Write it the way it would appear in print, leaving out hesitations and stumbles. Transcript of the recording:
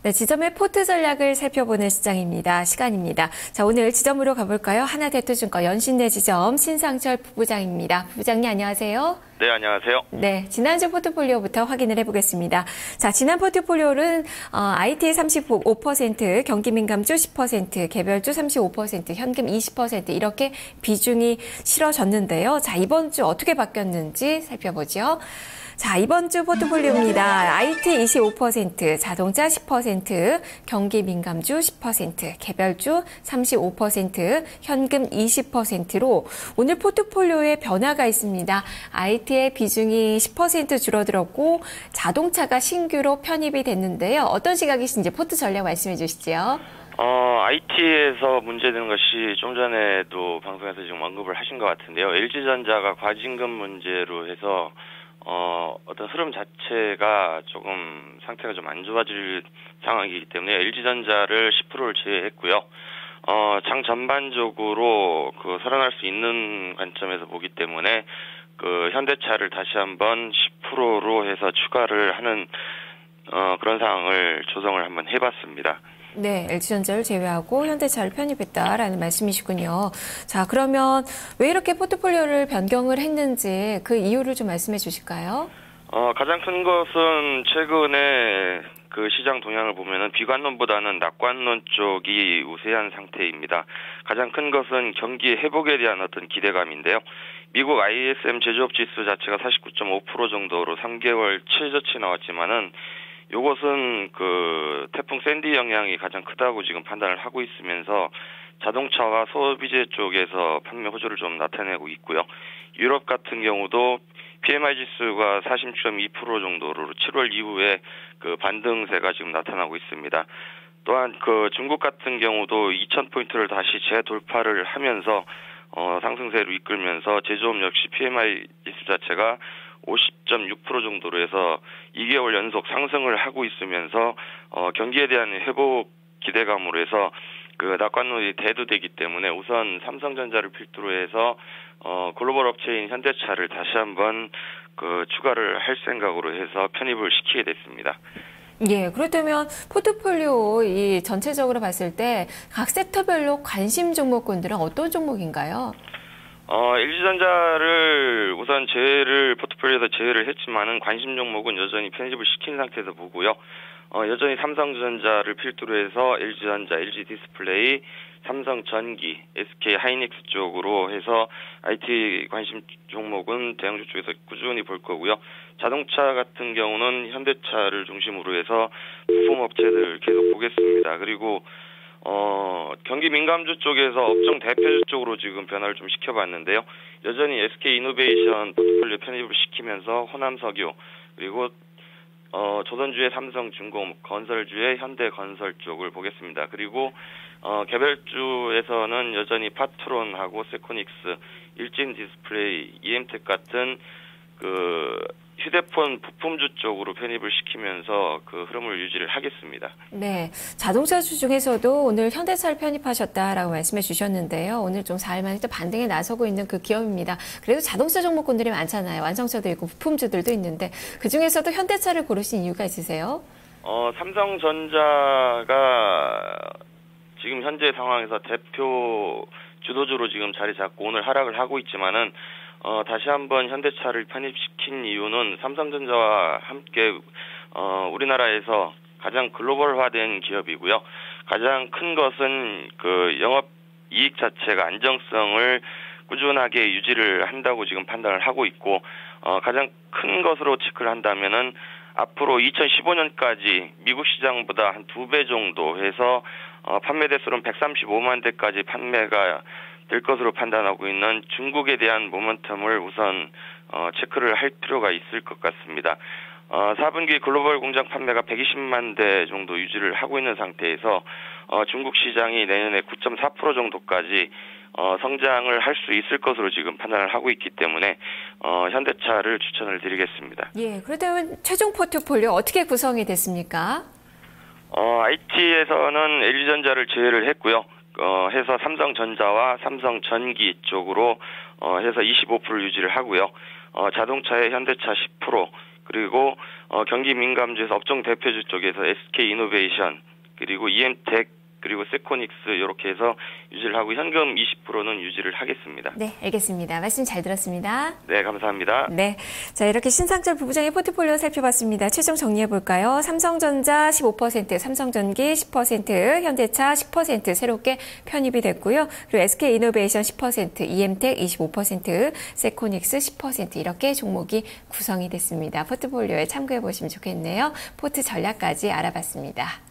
네, 지점의 포트 전략을 살펴보는 시장입니다. 시간입니다. 자, 오늘 지점으로 가볼까요? 하나대투증권 연신내 지점 신상철 부부장입니다. 부부장님 안녕하세요. 네, 안녕하세요. 네, 지난주 포트폴리오부터 확인을 해보겠습니다. 자, 지난 포트폴리오는 IT 35%, 경기민감주 10%, 개별주 35%, 현금 20% 이렇게 비중이 실어졌는데요. 자, 이번 주 어떻게 바뀌었는지 살펴보죠. 자, 이번 주 포트폴리오입니다. IT 25%, 자동차 10%, 경기 민감주 10%, 개별주 35%, 현금 20%로 오늘 포트폴리오에 변화가 있습니다. IT의 비중이 10% 줄어들었고 자동차가 신규로 편입이 됐는데요. 어떤 시각이신지 포트 전략 말씀해 주시죠. IT에서 문제되는 것이 좀 전에도 방송에서 지금 언급을 하신 것 같은데요. LG전자가 과징금 문제로 해서 어떤 흐름 자체가 조금 상태가 좀 안 좋아질 상황이기 때문에 LG전자를 10%를 제외했고요. 장 전반적으로 살아날 수 있는 관점에서 보기 때문에 현대차를 다시 한번 10%로 해서 추가를 하는 그런 상황을 조정을 한번 해봤습니다. 네, LG전자를 제외하고 현대차를 편입했다라는 말씀이시군요. 자, 그러면 왜 이렇게 포트폴리오를 변경을 했는지 그 이유를 좀 말씀해 주실까요? 가장 큰 것은 최근에 시장 동향을 보면은 비관론보다는 낙관론 쪽이 우세한 상태입니다. 가장 큰 것은 경기 회복에 대한 어떤 기대감인데요. 미국 ISM 제조업 지수 자체가 49.5% 정도로 3개월 최저치 나왔지만은 요것은 태풍 샌디 영향이 가장 크다고 지금 판단을 하고 있으면서 자동차와 소비재 쪽에서 판매 호조를 좀 나타내고 있고요. 유럽 같은 경우도 PMI 지수가 46.2% 정도로 7월 이후에 반등세가 지금 나타나고 있습니다. 또한 중국 같은 경우도 2,000포인트를 다시 재돌파를 하면서 상승세로 이끌면서 제조업 역시 PMI 지수 자체가 50.6% 정도로 해서 2개월 연속 상승을 하고 있으면서 경기에 대한 회복 기대감으로 해서 낙관론이 대두되기 때문에 우선 삼성전자를 필두로 해서 글로벌 업체인 현대차를 다시 한번 추가를 할 생각으로 해서 편입을 시키게 됐습니다. 예, 그렇다면 포트폴리오 이 전체적으로 봤을 때 각 섹터별로 관심 종목군들은 어떤 종목인가요? LG전자를 우선 포트폴리오에서 제외를 했지만은 관심 종목은 여전히 편입을 시킨 상태에서 보고요. 여전히 삼성전자를 필두로 해서 LG전자, LG디스플레이, 삼성전기, SK하이닉스 쪽으로 해서 IT 관심 종목은 대형주 쪽에서 꾸준히 볼 거고요. 자동차 같은 경우는 현대차를 중심으로 해서 부품 업체들 계속 보겠습니다. 그리고 경기 민감주 쪽에서 업종 대표주 쪽으로 지금 변화를 좀 시켜봤는데요. 여전히 SK이노베이션 포트폴리오 편입을 시키면서 호남석유 그리고 조선주의 삼성중공, 건설주의 현대건설 쪽을 보겠습니다. 그리고 개별주에서는 여전히 파트론하고 세코닉스, 일진디스플레이, EM텍 같은 휴대폰 부품주 쪽으로 편입을 시키면서 흐름을 유지를 하겠습니다. 네, 자동차주 중에서도 오늘 현대차를 편입하셨다라고 말씀해 주셨는데요. 오늘 좀 4일 만에 또 반등에 나서고 있는 그 기업입니다. 그래도 자동차 종목군들이 많잖아요. 완성차도 있고 부품주들도 있는데 그중에서도 현대차를 고르신 이유가 있으세요? 삼성전자가 지금 현재 상황에서 대표 주도주로 지금 자리 잡고 오늘 하락을 하고 있지만은 다시 한번 현대차를 편입시킨 이유는 삼성전자와 함께 우리나라에서 가장 글로벌화된 기업이고요. 가장 큰 것은 영업 이익 자체가 안정성을 꾸준하게 유지를 한다고 지금 판단을 하고 있고 가장 큰 것으로 체크를 한다면은 앞으로 2015년까지 미국 시장보다 한 2배 정도 해서 판매 대수는 135만 대까지 판매가 될 것으로 판단하고 있는 중국에 대한 모멘텀을 우선 체크를 할 필요가 있을 것 같습니다. 4분기 글로벌 공장 판매가 120만 대 정도 유지를 하고 있는 상태에서 중국 시장이 내년에 9.4% 정도까지 성장을 할 수 있을 것으로 지금 판단을 하고 있기 때문에 현대차를 추천을 드리겠습니다. 예, 그렇다면 최종 포트폴리오 어떻게 구성이 됐습니까? IT에서는 LG전자를 제외를 했고요. 해서 삼성전자와 삼성전기 쪽으로 해서 25%를 유지를 하고요. 자동차에 현대차 10%, 그리고 경기 민감주에서 업종 대표주 쪽에서 SK이노베이션, 그리고 EM텍, 그리고 세코닉스 이렇게 해서 유지를 하고 현금 20%는 유지를 하겠습니다. 네, 알겠습니다. 말씀 잘 들었습니다. 네, 감사합니다. 네, 자 이렇게 신상철 부부장의 포트폴리오 살펴봤습니다. 최종 정리해 볼까요? 삼성전자 15%, 삼성전기 10%, 현대차 10% 새롭게 편입이 됐고요. 그리고 SK이노베이션 10%, EM텍 25%, 세코닉스 10% 이렇게 종목이 구성이 됐습니다. 포트폴리오에 참고해 보시면 좋겠네요. 포트 전략까지 알아봤습니다.